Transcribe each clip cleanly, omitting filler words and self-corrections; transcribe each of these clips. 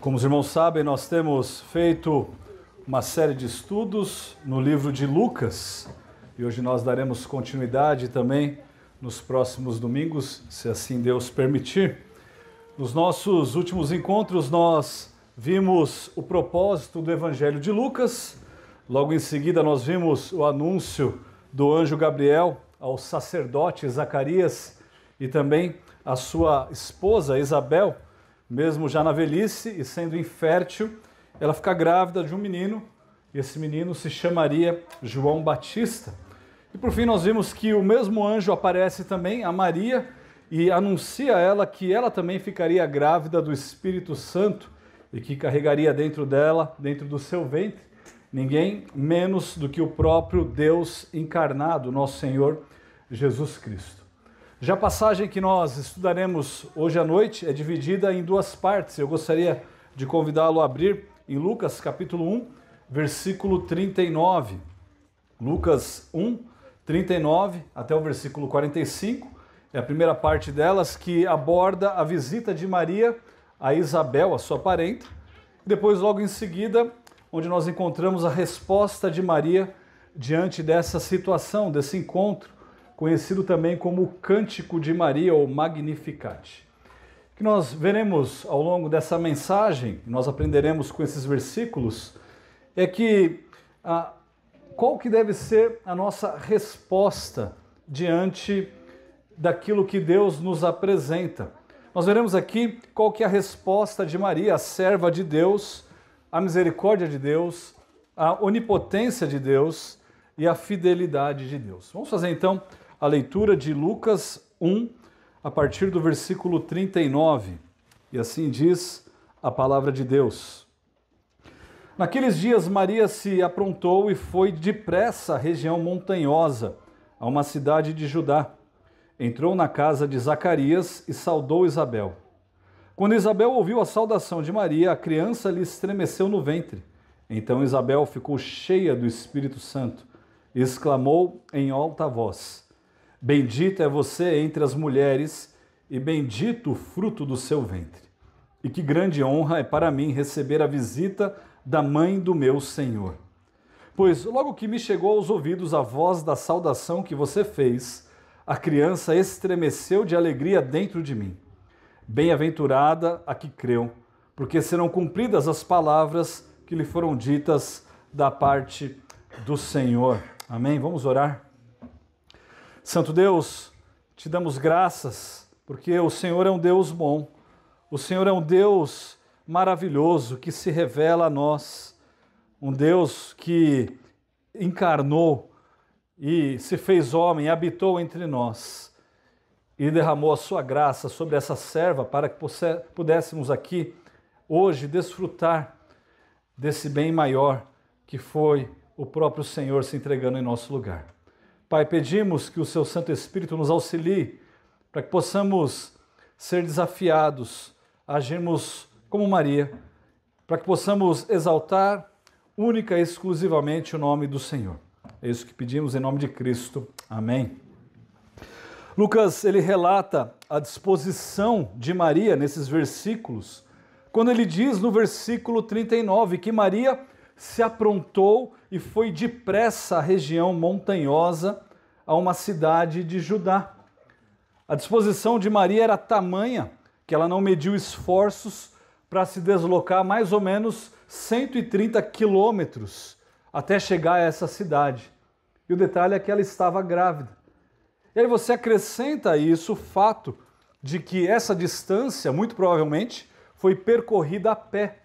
Como os irmãos sabem, nós temos feito uma série de estudos no livro de Lucas e hoje nós daremos continuidade também nos próximos domingos, se assim Deus permitir. Nos nossos últimos encontros nós vimos o propósito do Evangelho de Lucas, logo em seguida nós vimos o anúncio do anjo Gabriel ao sacerdote Zacarias e também a sua esposa Isabel, mesmo já na velhice e sendo infértil, ela fica grávida de um menino, e esse menino se chamaria João Batista. E por fim nós vimos que o mesmo anjo aparece também a Maria e anuncia a ela que ela também ficaria grávida do Espírito Santo e que carregaria dentro dela, dentro do seu ventre, ninguém menos do que o próprio Deus encarnado, nosso Senhor Jesus Cristo. Já a passagem que nós estudaremos hoje à noite é dividida em duas partes. Eu gostaria de convidá-lo a abrir em Lucas capítulo 1, versículo 39. Lucas 1, 39 até o versículo 45. É a primeira parte delas que aborda a visita de Maria a Isabel, a sua parenta. Depois, logo em seguida, onde nós encontramos a resposta de Maria diante dessa situação, desse encontro, conhecido também como o Cântico de Maria ou Magnificat. O que nós veremos ao longo dessa mensagem, nós aprenderemos com esses versículos, é que qual que deve ser a nossa resposta diante daquilo que Deus nos apresenta. Nós veremos aqui qual que é a resposta de Maria, a serva de Deus, a misericórdia de Deus, a onipotência de Deus e a fidelidade de Deus. Vamos fazer então a leitura de Lucas 1, a partir do versículo 39. E assim diz a palavra de Deus. Naqueles dias Maria se aprontou e foi depressa à região montanhosa, a uma cidade de Judá. Entrou na casa de Zacarias e saudou Isabel. Quando Isabel ouviu a saudação de Maria, a criança lhe estremeceu no ventre. Então Isabel ficou cheia do Espírito Santo e exclamou em alta voz: Bendita é você entre as mulheres, e bendito o fruto do seu ventre. E que grande honra é para mim receber a visita da mãe do meu Senhor. Pois logo que me chegou aos ouvidos a voz da saudação que você fez, a criança estremeceu de alegria dentro de mim. Bem-aventurada a que creu, porque serão cumpridas as palavras que lhe foram ditas da parte do Senhor. Amém? Vamos orar? Santo Deus, te damos graças, porque o Senhor é um Deus bom, o Senhor é um Deus maravilhoso que se revela a nós, um Deus que encarnou e se fez homem, habitou entre nós e derramou a sua graça sobre essa serva para que pudéssemos aqui hoje desfrutar desse bem maior que foi o próprio Senhor se entregando em nosso lugar. Pai, pedimos que o Seu Santo Espírito nos auxilie para que possamos ser desafiados a agirmos como Maria, para que possamos exaltar única e exclusivamente o nome do Senhor. É isso que pedimos em nome de Cristo. Amém. Lucas, ele relata a disposição de Maria nesses versículos, quando ele diz no versículo 39 que Maria se aprontou e foi depressa à região montanhosa, a uma cidade de Judá. A disposição de Maria era tamanha que ela não mediu esforços para se deslocar mais ou menos 130 quilômetros até chegar a essa cidade. E o detalhe é que ela estava grávida. E aí você acrescenta a isso o fato de que essa distância, muito provavelmente, foi percorrida a pé.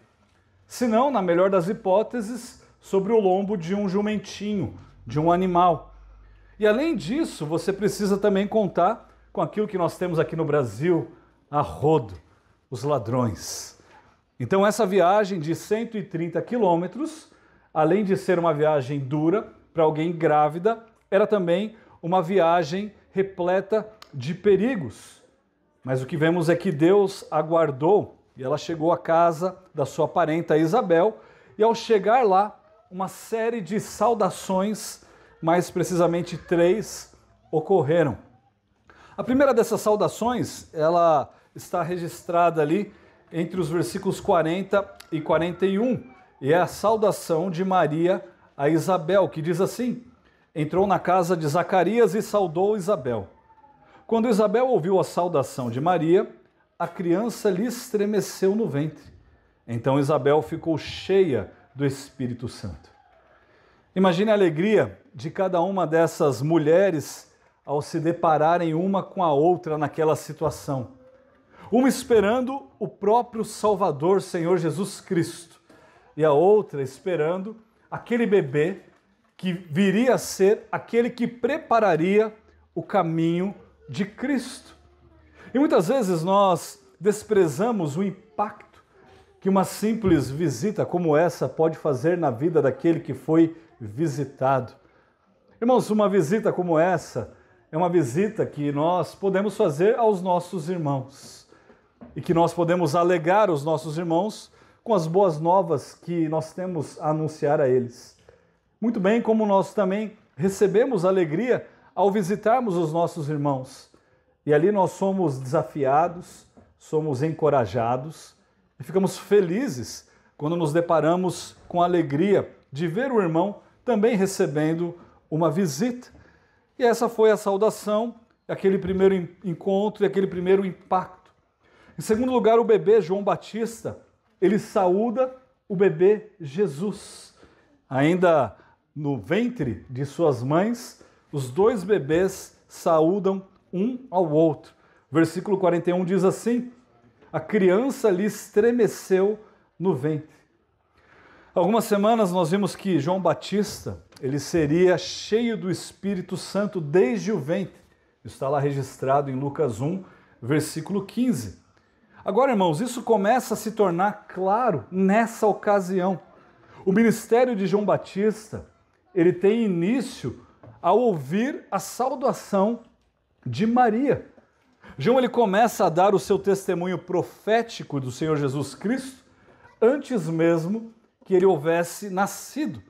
Se não, na melhor das hipóteses, sobre o lombo de um jumentinho, de um animal. E além disso, você precisa também contar com aquilo que nós temos aqui no Brasil, a rodo, os ladrões. Então essa viagem de 130 quilômetros, além de ser uma viagem dura para alguém grávida, era também uma viagem repleta de perigos. Mas o que vemos é que Deus aguardou e ela chegou à casa da sua parenta Isabel, e ao chegar lá, uma série de saudações, mais precisamente 3, ocorreram. A primeira dessas saudações, ela está registrada ali entre os versículos 40 e 41, e é a saudação de Maria a Isabel, que diz assim: entrou na casa de Zacarias e saudou Isabel. Quando Isabel ouviu a saudação de Maria, a criança lhe estremeceu no ventre. Então Isabel ficou cheia do Espírito Santo. Imagine a alegria de cada uma dessas mulheres ao se depararem uma com a outra naquela situação. Uma esperando o próprio Salvador, Senhor Jesus Cristo, e a outra esperando aquele bebê que viria a ser aquele que prepararia o caminho de Cristo. E muitas vezes nós desprezamos o impacto que uma simples visita como essa pode fazer na vida daquele que foi visitado. Irmãos, uma visita como essa é uma visita que nós podemos fazer aos nossos irmãos e que nós podemos alegar os nossos irmãos com as boas novas que nós temos a anunciar a eles. Muito bem, como nós também recebemos alegria ao visitarmos os nossos irmãos. E ali nós somos desafiados, somos encorajados e ficamos felizes quando nos deparamos com a alegria de ver o irmão também recebendo uma visita. E essa foi a saudação, aquele primeiro encontro e aquele primeiro impacto. Em segundo lugar, o bebê João Batista, ele saúda o bebê Jesus. Ainda no ventre de suas mães, os dois bebês saúdam um ao outro. Versículo 41 diz assim: a criança lhe estremeceu no ventre. Algumas semanas nós vimos que João Batista, ele seria cheio do Espírito Santo desde o ventre. Está lá registrado em Lucas 1, versículo 15. Agora, irmãos, isso começa a se tornar claro nessa ocasião. O ministério de João Batista, ele tem início ao ouvir a saudação de Maria. João, ele começa a dar o seu testemunho profético do Senhor Jesus Cristo antes mesmo que ele houvesse nascido.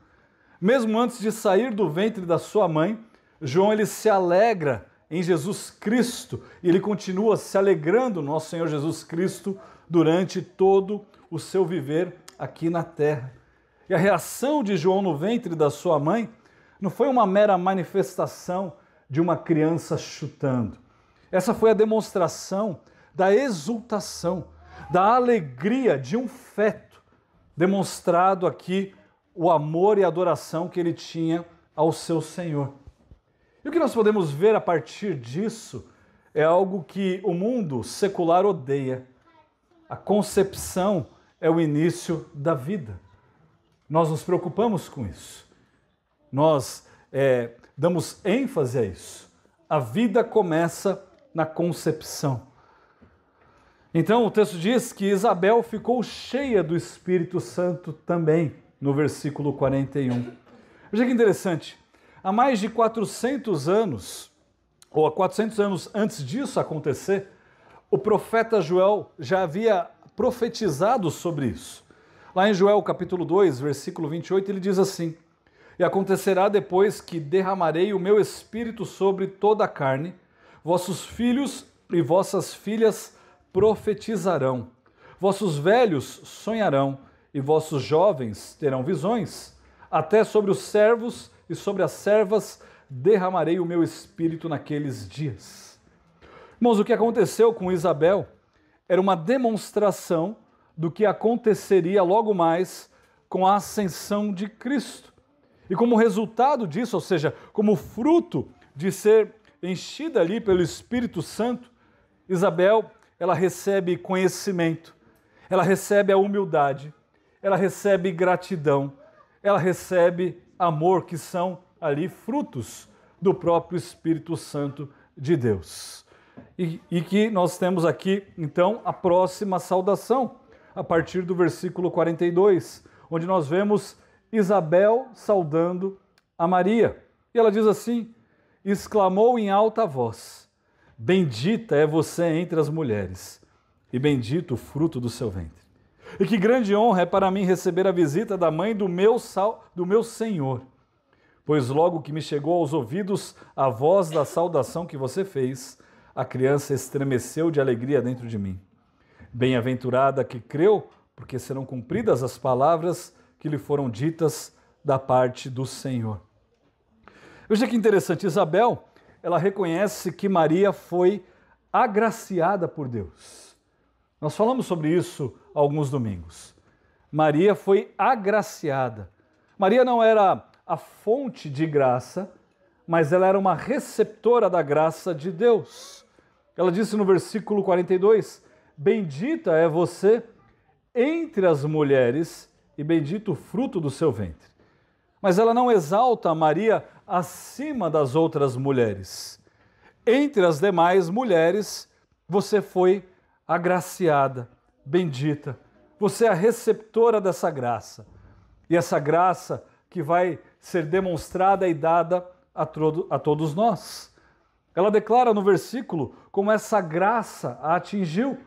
Mesmo antes de sair do ventre da sua mãe, João, ele se alegra em Jesus Cristo e ele continua se alegrando no nosso Senhor Jesus Cristo durante todo o seu viver aqui na terra. E a reação de João no ventre da sua mãe não foi uma mera manifestação de uma criança chutando. Essa foi a demonstração da exultação, da alegria de um feto, demonstrado aqui o amor e a adoração que ele tinha ao seu Senhor. E o que nós podemos ver a partir disso é algo que o mundo secular odeia. A concepção é o início da vida. Nós nos preocupamos com isso. Nós damos ênfase a isso. A vida começa na concepção. Então o texto diz que Isabel ficou cheia do Espírito Santo também, no versículo 41. Veja que interessante. Há mais de 400 anos, ou há 400 anos antes disso acontecer, o profeta Joel já havia profetizado sobre isso. Lá em Joel capítulo 2, versículo 28, ele diz assim: e acontecerá depois que derramarei o meu espírito sobre toda a carne, vossos filhos e vossas filhas profetizarão, vossos velhos sonharão e vossos jovens terão visões, até sobre os servos e sobre as servas derramarei o meu espírito naqueles dias. Irmãos, o que aconteceu com Isabel era uma demonstração do que aconteceria logo mais com a ascensão de Cristo. E como resultado disso, ou seja, como fruto de ser enchida ali pelo Espírito Santo, Isabel, ela recebe conhecimento, ela recebe a humildade, ela recebe gratidão, ela recebe amor, que são ali frutos do próprio Espírito Santo de Deus. E que nós temos aqui, então, a próxima saudação, a partir do versículo 42, onde nós vemos Isabel saudando a Maria. E ela diz assim: exclamou em alta voz: bendita é você entre as mulheres, e bendito o fruto do seu ventre. E que grande honra é para mim receber a visita da mãe do meu Senhor. Pois logo que me chegou aos ouvidos a voz da saudação que você fez, a criança estremeceu de alegria dentro de mim. Bem-aventurada que creu, porque serão cumpridas as palavras que lhe foram ditas da parte do Senhor. Veja que interessante, Isabel, ela reconhece que Maria foi agraciada por Deus. Nós falamos sobre isso há alguns domingos. Maria foi agraciada. Maria não era a fonte de graça, mas ela era uma receptora da graça de Deus. Ela disse no versículo 42, bendita é você entre as mulheres e bendito o fruto do seu ventre. Mas ela não exalta Maria acima das outras mulheres. Entre as demais mulheres, você foi agraciada, bendita. Você é a receptora dessa graça. E essa graça que vai ser demonstrada e dada a todos nós. Ela declara no versículo como essa graça a atingiu.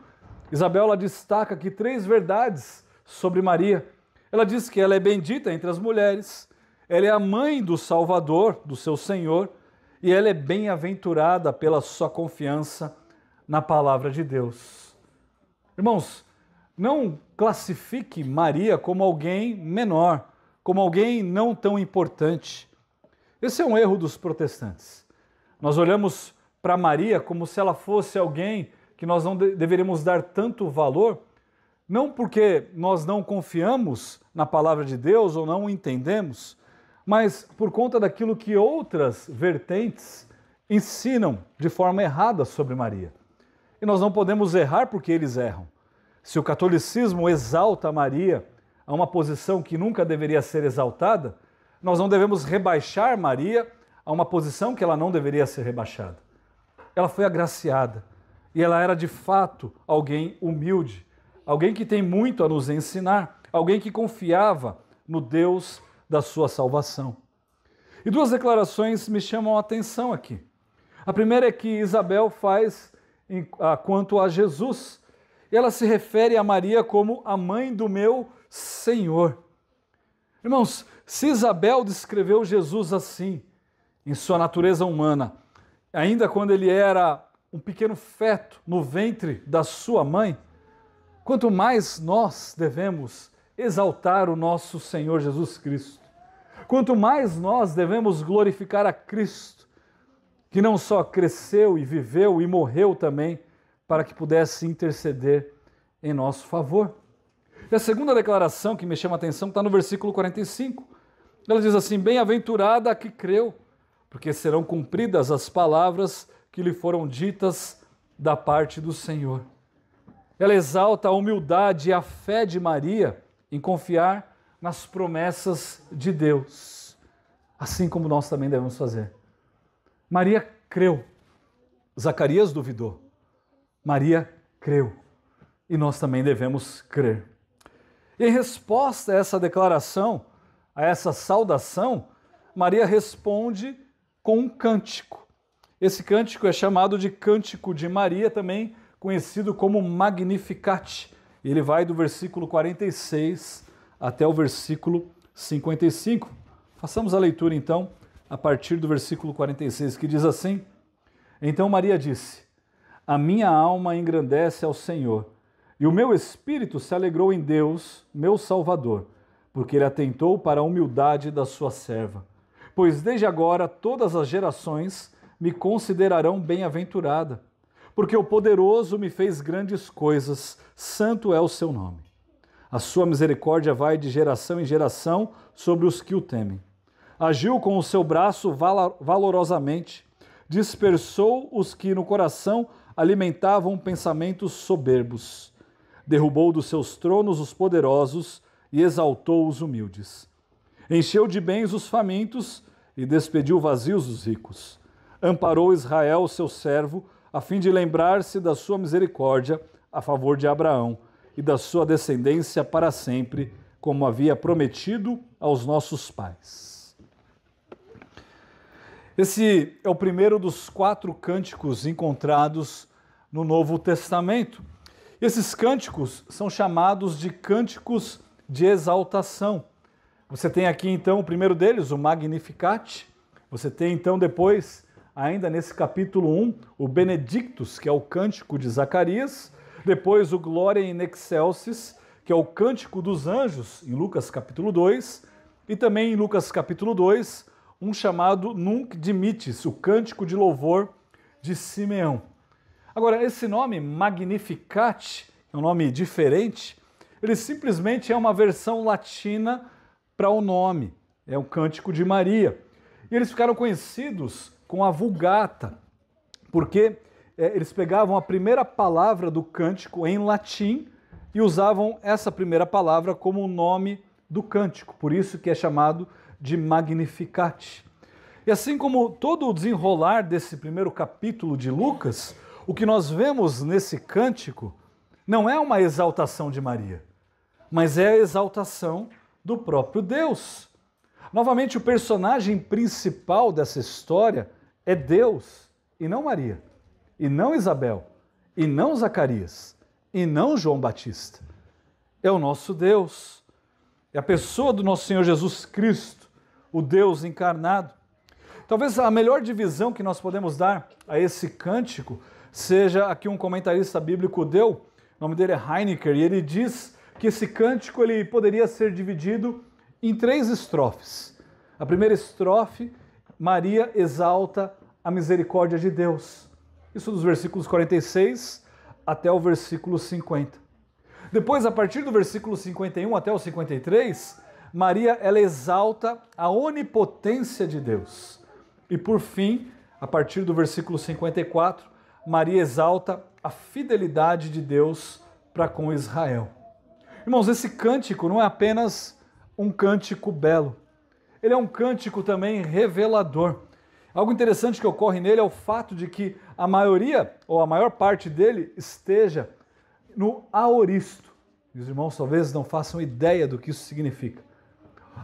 Isabel ela destaca aqui 3 verdades sobre Maria. Ela diz que ela é bendita entre as mulheres, ela é a mãe do Salvador, do seu Senhor, e ela é bem-aventurada pela sua confiança na palavra de Deus. Irmãos, não classifique Maria como alguém menor, como alguém não tão importante. Esse é um erro dos protestantes. Nós olhamos para Maria como se ela fosse alguém que nós não deveríamos dar tanto valor, não porque nós não confiamos na palavra de Deus ou não entendemos, mas por conta daquilo que outras vertentes ensinam de forma errada sobre Maria. E nós não podemos errar porque eles erram. Se o catolicismo exalta Maria a uma posição que nunca deveria ser exaltada, nós não devemos rebaixar Maria a uma posição que ela não deveria ser rebaixada. Ela foi agraciada e ela era de fato alguém humilde, alguém que tem muito a nos ensinar, alguém que confiava no Deus da sua salvação. E 2 declarações me chamam a atenção aqui. A primeira é que Isabel faz quanto a Jesus. Ela se refere a Maria como a mãe do meu Senhor. Irmãos, se Isabel descreveu Jesus assim, em sua natureza humana, ainda quando ele era um pequeno feto no ventre da sua mãe, quanto mais nós devemos exaltar o nosso Senhor Jesus Cristo. Quanto mais nós devemos glorificar a Cristo, que não só cresceu e viveu e morreu também, para que pudesse interceder em nosso favor. E a segunda declaração que me chama a atenção está no versículo 45. Ela diz assim, bem-aventurada a que creu, porque serão cumpridas as palavras que lhe foram ditas da parte do Senhor. Ela exalta a humildade e a fé de Maria em confiar nas promessas de Deus, assim como nós também devemos fazer. Maria creu, Zacarias duvidou, Maria creu, e nós também devemos crer. E em resposta a essa declaração, a essa saudação, Maria responde com um cântico. Esse cântico é chamado de Cântico de Maria, também conhecido como Magnificat. Ele vai do versículo 46 até o versículo 55. Façamos a leitura então, a partir do versículo 46, que diz assim: Então Maria disse, a minha alma engrandece ao Senhor, e o meu espírito se alegrou em Deus, meu Salvador, porque ele atentou para a humildade da sua serva. Pois desde agora todas as gerações me considerarão bem-aventurada, porque o poderoso me fez grandes coisas, santo é o seu nome. A sua misericórdia vai de geração em geração sobre os que o temem. Agiu com o seu braço valorosamente, dispersou os que no coração alimentavam pensamentos soberbos. Derrubou dos seus tronos os poderosos e exaltou os humildes. Encheu de bens os famintos e despediu vazios os ricos. Amparou Israel, seu servo, a fim de lembrar-se da sua misericórdia a favor de Abraão e da sua descendência para sempre, como havia prometido aos nossos pais. Esse é o primeiro dos 4 cânticos encontrados no Novo Testamento. Esses cânticos são chamados de cânticos de exaltação. Você tem aqui então o primeiro deles, o Magnificat. Você tem então depois, ainda nesse capítulo 1, o Benedictus, que é o cântico de Zacarias. Depois o Gloria in Excelsis, que é o Cântico dos Anjos, em Lucas capítulo 2, e também em Lucas capítulo 2, um chamado Nunc Dimittis, o Cântico de Louvor de Simeão. Agora, esse nome Magnificat é um nome diferente, ele simplesmente é uma versão latina para o nome, é o Cântico de Maria. E eles ficaram conhecidos com a Vulgata, porque eles pegavam a primeira palavra do cântico em latim e usavam essa primeira palavra como o nome do cântico, por isso que é chamado de Magnificat. E assim como todo o desenrolar desse primeiro capítulo de Lucas, o que nós vemos nesse cântico não é uma exaltação de Maria, mas é a exaltação do próprio Deus. Novamente, o personagem principal dessa história é Deus, e não Maria, e não Isabel, e não Zacarias, e não João Batista. É o nosso Deus, é a pessoa do nosso Senhor Jesus Cristo, o Deus encarnado. Talvez a melhor divisão que nós podemos dar a esse cântico seja a que um comentarista bíblico deu, o nome dele é Heinecker, e ele diz que esse cântico ele poderia ser dividido em 3 estrofes. A primeira estrofe, Maria exalta a misericórdia de Deus. Isso dos versículos 46 até o versículo 50. Depois, a partir do versículo 51 até o 53, Maria ela exalta a onipotência de Deus. E por fim, a partir do versículo 54, Maria exalta a fidelidade de Deus para com Israel. Irmãos, esse cântico não é apenas um cântico belo. Ele é um cântico também revelador. Algo interessante que ocorre nele é o fato de que a maioria, ou a maior parte dele, esteja no aoristo. E os irmãos talvez não façam ideia do que isso significa.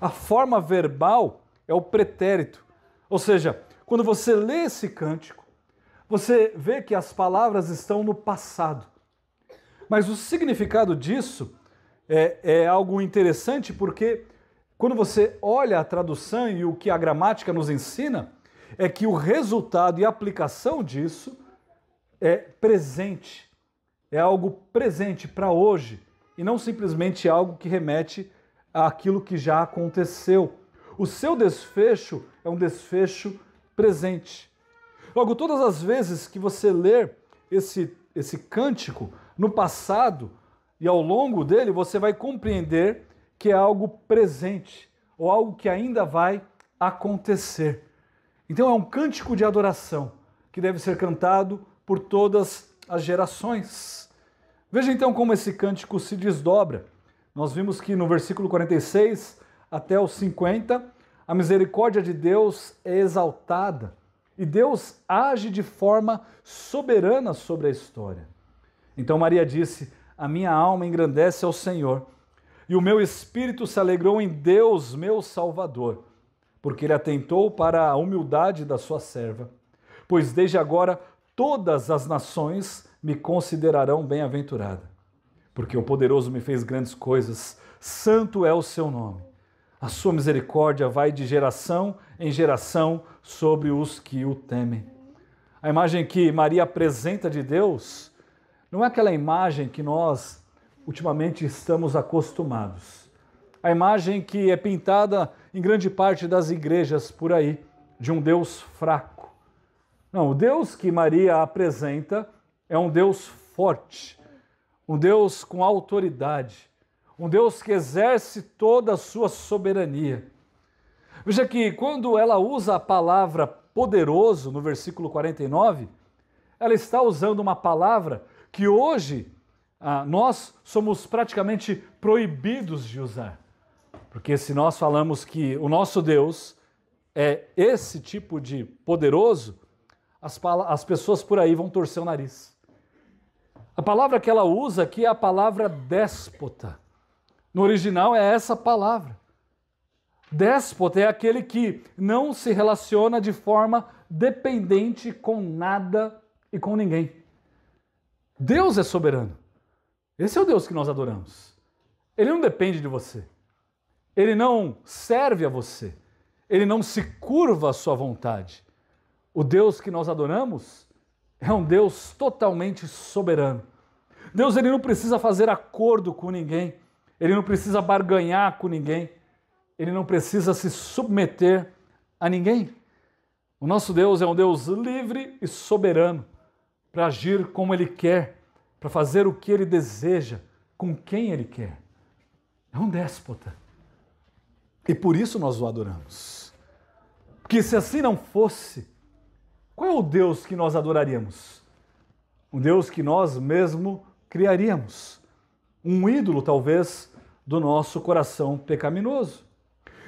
A forma verbal é o pretérito. Ou seja, quando você lê esse cântico, você vê que as palavras estão no passado. Mas o significado disso é algo interessante porque quando você olha a tradução e o que a gramática nos ensina, é que o resultado e a aplicação disso é presente. É algo presente para hoje e não simplesmente algo que remete àquilo que já aconteceu. O seu desfecho é um desfecho presente. Logo, todas as vezes que você ler esse cântico no passado e ao longo dele, você vai compreender que é algo presente ou algo que ainda vai acontecer. Então é um cântico de adoração que deve ser cantado por todas as gerações. Veja então como esse cântico se desdobra. Nós vimos que no versículo 46 até o 50, a misericórdia de Deus é exaltada e Deus age de forma soberana sobre a história. Então Maria disse: a minha alma engrandece ao Senhor e o meu espírito se alegrou em Deus, meu Salvador, porque ele atentou para a humildade da sua serva. Pois desde agora todas as nações me considerarão bem-aventurada, porque o poderoso me fez grandes coisas, santo é o seu nome. A sua misericórdia vai de geração em geração sobre os que o temem. A imagem que Maria apresenta de Deus não é aquela imagem que nós ultimamente estamos acostumados. A imagem que é pintada em grande parte das igrejas por aí, de um Deus fraco. Não, o Deus que Maria apresenta é um Deus forte, um Deus com autoridade, um Deus que exerce toda a sua soberania. Veja que quando ela usa a palavra poderoso no versículo 49, ela está usando uma palavra que hoje nós somos praticamente proibidos de usar. Porque se nós falamos que o nosso Deus é esse tipo de poderoso, as pessoas por aí vão torcer o nariz. A palavra que ela usa aqui é a palavra déspota. No original é essa palavra. Déspota é aquele que não se relaciona de forma dependente com nada e com ninguém. Deus é soberano. Esse é o Deus que nós adoramos. Ele não depende de você. Ele não serve a você. Ele não se curva à sua vontade. O Deus que nós adoramos é um Deus totalmente soberano. Deus, ele não precisa fazer acordo com ninguém, ele não precisa barganhar com ninguém, ele não precisa se submeter a ninguém. O nosso Deus é um Deus livre e soberano para agir como ele quer, para fazer o que ele deseja, com quem ele quer. É um déspota. E por isso nós o adoramos. Porque se assim não fosse, qual é o Deus que nós adoraríamos? Um Deus que nós mesmo criaríamos. Um ídolo, talvez, do nosso coração pecaminoso.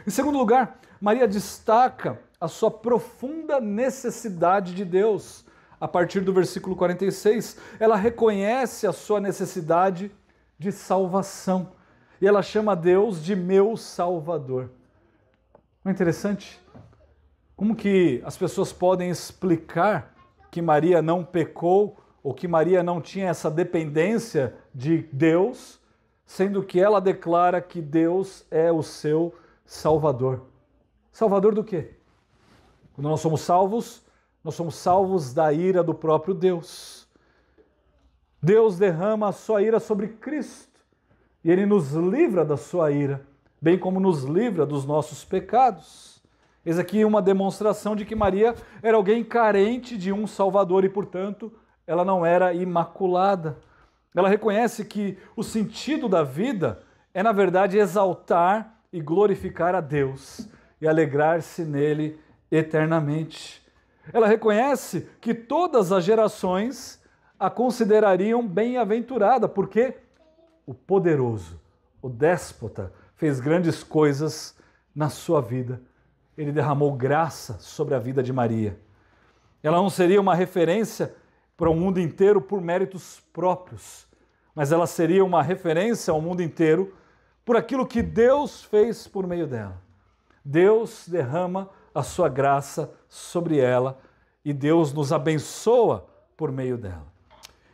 Em segundo lugar, Maria destaca a sua profunda necessidade de Deus. A partir do versículo 46, ela reconhece a sua necessidade de salvação. E ela chama Deus de meu Salvador. Não é interessante? Como que as pessoas podem explicar que Maria não pecou ou que Maria não tinha essa dependência de Deus, sendo que ela declara que Deus é o seu Salvador. Salvador do quê? Quando nós somos salvos da ira do próprio Deus. Deus derrama a sua ira sobre Cristo e Ele nos livra da sua ira, bem como nos livra dos nossos pecados. Eis aqui uma demonstração de que Maria era alguém carente de um Salvador e, portanto, ela não era imaculada. Ela reconhece que o sentido da vida é, na verdade, exaltar e glorificar a Deus e alegrar-se nele eternamente. Ela reconhece que todas as gerações a considerariam bem-aventurada, porque o poderoso, o déspota, fez grandes coisas na sua vida. Ele derramou graça sobre a vida de Maria. Ela não seria uma referência para o mundo inteiro por méritos próprios, mas ela seria uma referência ao mundo inteiro por aquilo que Deus fez por meio dela. Deus derrama a sua graça sobre ela e Deus nos abençoa por meio dela.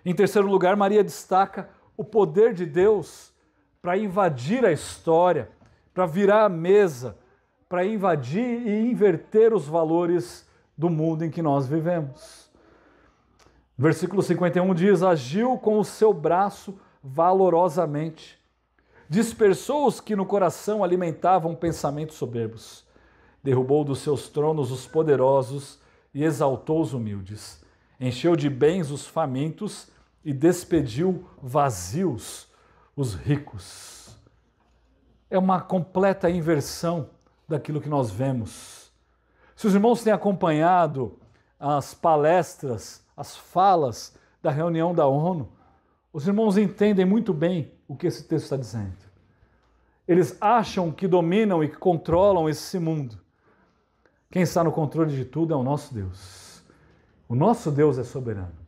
Em terceiro lugar, Maria destaca o poder de Deus para invadir a história, para virar a mesa, para invadir e inverter os valores do mundo em que nós vivemos. Versículo 51 diz: agiu com o seu braço valorosamente, dispersou os que no coração alimentavam pensamentos soberbos, derrubou dos seus tronos os poderosos e exaltou os humildes, encheu de bens os famintos e despediu vazios os ricos. É uma completa inversão daquilo que nós vemos. Se os irmãos têm acompanhado as palestras, as falas da reunião da ONU, os irmãos entendem muito bem o que esse texto está dizendo. Eles acham que dominam e que controlam esse mundo. Quem está no controle de tudo é o nosso Deus. O nosso Deus é soberano.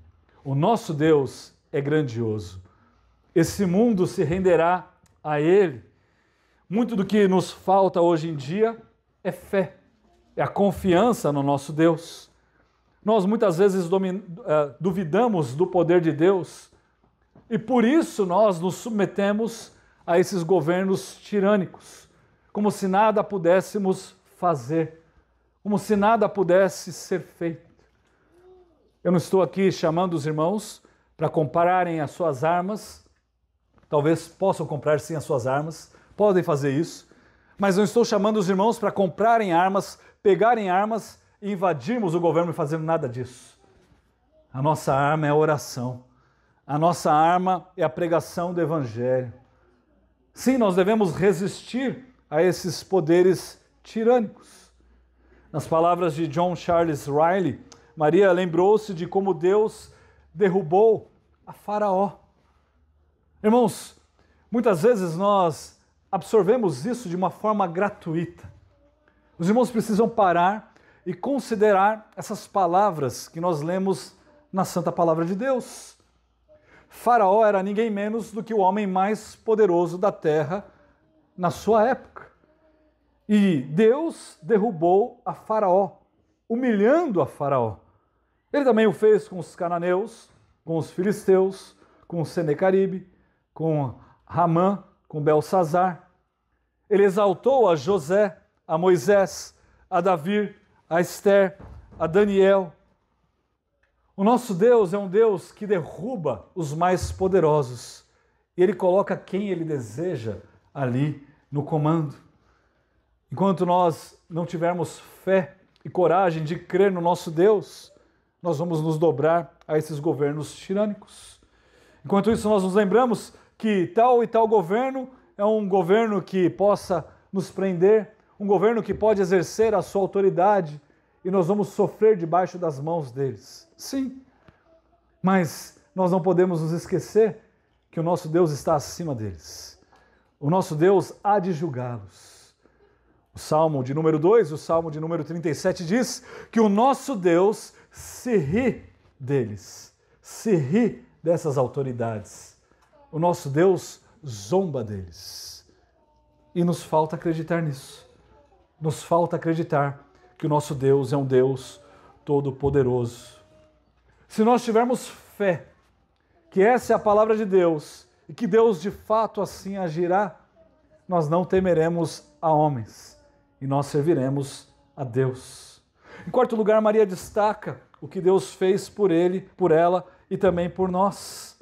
O nosso Deus é grandioso. Esse mundo se renderá a Ele. Muito do que nos falta hoje em dia é fé, é a confiança no nosso Deus. Nós muitas vezes duvidamos do poder de Deus e por isso nós nos submetemos a esses governos tirânicos, como se nada pudéssemos fazer, como se nada pudesse ser feito. Eu não estou aqui chamando os irmãos para comprarem as suas armas, talvez possam comprar sim as suas armas, podem fazer isso, mas não estou chamando os irmãos para comprarem armas, pegarem armas e invadirmos o governo e fazendo nada disso. A nossa arma é a oração. A nossa arma é a pregação do Evangelho. Sim, nós devemos resistir a esses poderes tirânicos. Nas palavras de John Charles Riley, Maria lembrou-se de como Deus derrubou a Faraó. Irmãos, muitas vezes nós absorvemos isso de uma forma gratuita. Os irmãos precisam parar e considerar essas palavras que nós lemos na Santa Palavra de Deus. Faraó era ninguém menos do que o homem mais poderoso da terra na sua época. E Deus derrubou a Faraó, humilhando a Faraó. Ele também o fez com os cananeus, com os filisteus, com Senecaribe, com Ramã, com Belsazar. Ele exaltou a José, a Moisés, a Davi, a Esther, a Daniel. O nosso Deus é um Deus que derruba os mais poderosos e Ele coloca quem Ele deseja ali no comando. Enquanto nós não tivermos fé e coragem de crer no nosso Deus, nós vamos nos dobrar a esses governos tirânicos. Enquanto isso, nós nos lembramos que tal e tal governo é um governo que possa nos prender, um governo que pode exercer a sua autoridade e nós vamos sofrer debaixo das mãos deles. Sim, mas nós não podemos nos esquecer que o nosso Deus está acima deles. O nosso Deus há de julgá-los. O Salmo de número 2, o Salmo de número 37 diz que o nosso Deus se ri deles, se ri dessas autoridades. O nosso Deus zomba deles. E nos falta acreditar nisso. Nos falta acreditar que o nosso Deus é um Deus todo-poderoso. Se nós tivermos fé, que essa é a palavra de Deus, e que Deus de fato assim agirá, nós não temeremos a homens, e nós serviremos a Deus. Em quarto lugar, Maria destaca o que Deus fez por ele, por ela e também por nós.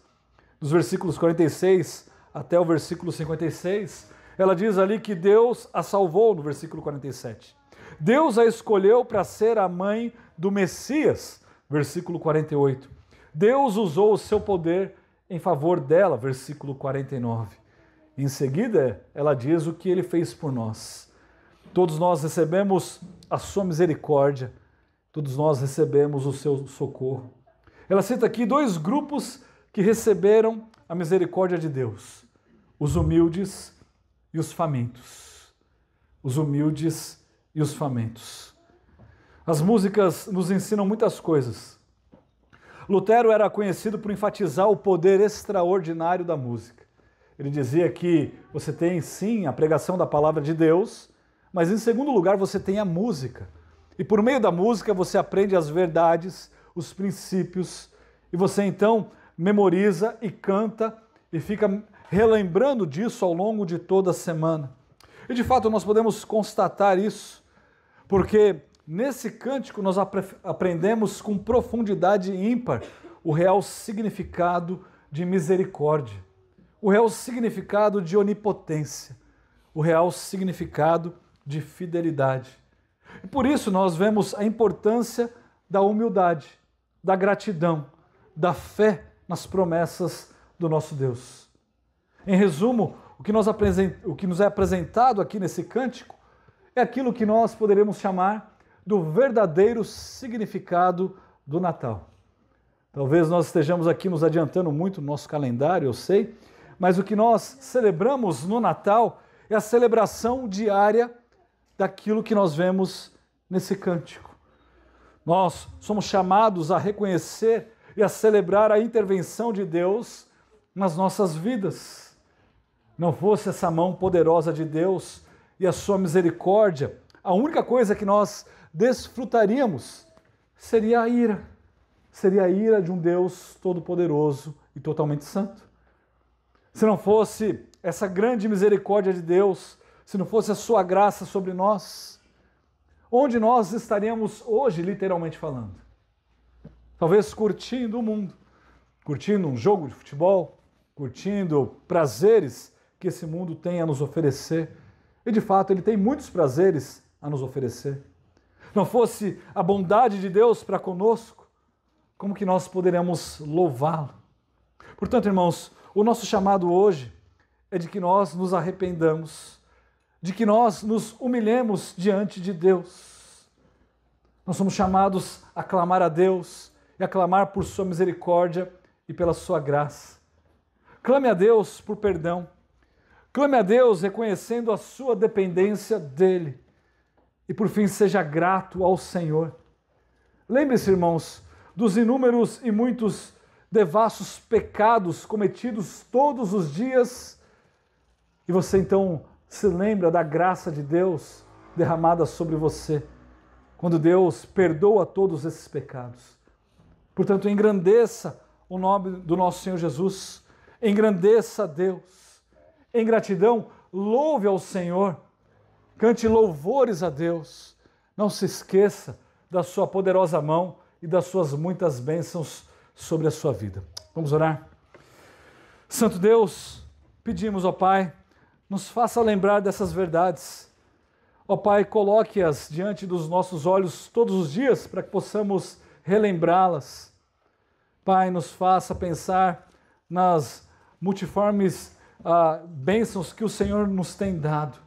Dos versículos 46 até o versículo 56, ela diz ali que Deus a salvou, no versículo 47. Deus a escolheu para ser a mãe do Messias, versículo 48. Deus usou o seu poder em favor dela, versículo 49. Em seguida, ela diz o que ele fez por nós. Todos nós recebemos a sua misericórdia, todos nós recebemos o seu socorro. Ela cita aqui dois grupos que receberam a misericórdia de Deus: os humildes e os famintos. Os humildes e os famintos. As músicas nos ensinam muitas coisas. Lutero era conhecido por enfatizar o poder extraordinário da música. Ele dizia que você tem sim a pregação da palavra de Deus, mas em segundo lugar você tem a música. E por meio da música você aprende as verdades, os princípios, e você então memoriza e canta e fica relembrando disso ao longo de toda a semana. E de fato nós podemos constatar isso, porque nesse cântico nós aprendemos com profundidade ímpar o real significado de misericórdia, o real significado de onipotência, o real significado de fidelidade. E por isso nós vemos a importância da humildade, da gratidão, da fé nas promessas do nosso Deus. Em resumo, o que nos é apresentado aqui nesse cântico é aquilo que nós poderíamos chamar do verdadeiro significado do Natal. Talvez nós estejamos aqui nos adiantando muito no nosso calendário, eu sei, mas o que nós celebramos no Natal é a celebração diária daquilo que nós vemos nesse cântico. Nós somos chamados a reconhecer e a celebrar a intervenção de Deus nas nossas vidas. Não fosse essa mão poderosa de Deus e a sua misericórdia, a única coisa que nós desfrutaríamos seria a ira. Seria a ira de um Deus todo-poderoso e totalmente santo. Se não fosse essa grande misericórdia de Deus, se não fosse a sua graça sobre nós, onde nós estaríamos hoje, literalmente falando? Talvez curtindo o mundo, curtindo um jogo de futebol, curtindo prazeres que esse mundo tem a nos oferecer. E de fato ele tem muitos prazeres a nos oferecer. Não fosse a bondade de Deus para conosco, como que nós poderíamos louvá-lo? Portanto, irmãos, o nosso chamado hoje é de que nós nos arrependamos, de que nós nos humilhemos diante de Deus. Nós somos chamados a clamar a Deus e a clamar por sua misericórdia e pela sua graça. Clame a Deus por perdão. Clame a Deus reconhecendo a sua dependência dEle. E por fim, seja grato ao Senhor. Lembre-se, irmãos, dos inúmeros e muitos devassos pecados cometidos todos os dias. E você então se lembra da graça de Deus derramada sobre você, quando Deus perdoa todos esses pecados. Portanto, engrandeça o nome do nosso Senhor Jesus, engrandeça a Deus. Em gratidão, louve ao Senhor, cante louvores a Deus. Não se esqueça da sua poderosa mão e das suas muitas bênçãos sobre a sua vida. Vamos orar? Santo Deus, pedimos, ó Pai, nos faça lembrar dessas verdades. Ó Pai, coloque-as diante dos nossos olhos todos os dias para que possamos relembrá-las. Pai, nos faça pensar nas multiformes bênçãos que o Senhor nos tem dado.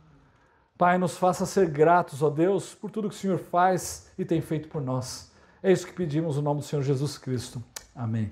Pai, nos faça ser gratos, ó Deus, por tudo que o Senhor faz e tem feito por nós. É isso que pedimos no nome do Senhor Jesus Cristo. Amém.